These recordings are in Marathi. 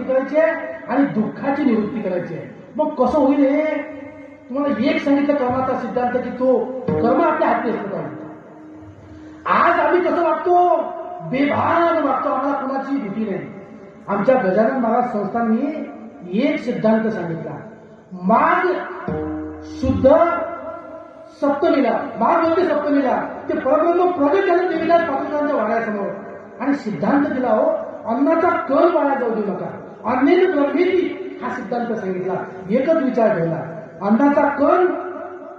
करायची आहे आणि दुःखाची निवृत्ती करायची आहे. मग कसं होईल हे? तुम्हाला एक सांगितलं कर्माचा सिद्धांत की तो कर्म आपल्या हाती असलं पाहिजे. आज आम्ही कसं वागतो? बेभान वागतो. आम्हाला कुणाची भीती नाही. आमच्या गजानन महाराज संस्थांनी एक सिद्धांत सांगितला. माघ शुद्ध सप्तमीला, माघ म्हणजे सप्तमीला ते परब्रह्म प्रगट झालं देवीदास पाटोदांच्या वाड्यासमोर आणि सिद्धांत दिला हो, अन्नाचा कण वाया जाऊ देऊ नका. अन्नेन ब्रह्मेती हा सिद्धांत सांगितला. एकच विचार ठेवला, अन्नाचा कण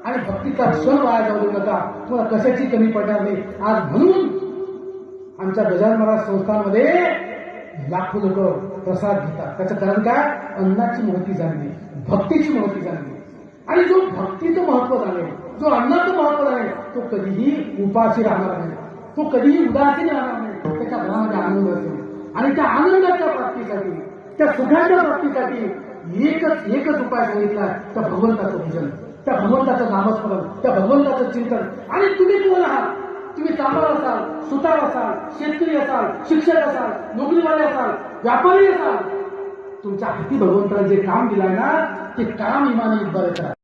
आणि भक्तीचा क्षण वाया जाऊ देऊ नका. तुम्हाला कशाची कमी पडणार नाही. आज म्हणून आमच्या गजानन महाराज संस्थांमध्ये लाखो लोक प्रसाद घेतात. त्याचं कारण काय? अन्नाची महती जाणली, भक्तीची महती जाणली. आणि जो भक्तीचं महत्व जाणेल, जो अन्नाचं महत्व जाणेल, तो कधीही उपाशी राहणार नाही, तो कधीही उदासीन राहणार नाही. त्याच्या घरामध्ये आनंद असेल आणि त्या आनंदाच्या प्राप्तीसाठी, त्या सुखाच्या प्राप्तीसाठी एकच उपाय सांगितला, त्या भगवंताचं भजन, त्या भगवंताचं नामस्मरण, त्या भगवंताचं चिंतन. आणि तुम्ही कोण आहात? तुम्ही कामाला असाल, सुतार असाल, शेतकरी असाल, शिक्षक असाल, नोकरीवाले असाल, व्यापारी असाल, तुमच्या हाती भगवंताने जे काम दिलंय ना, ते काम इमानी बरं करा.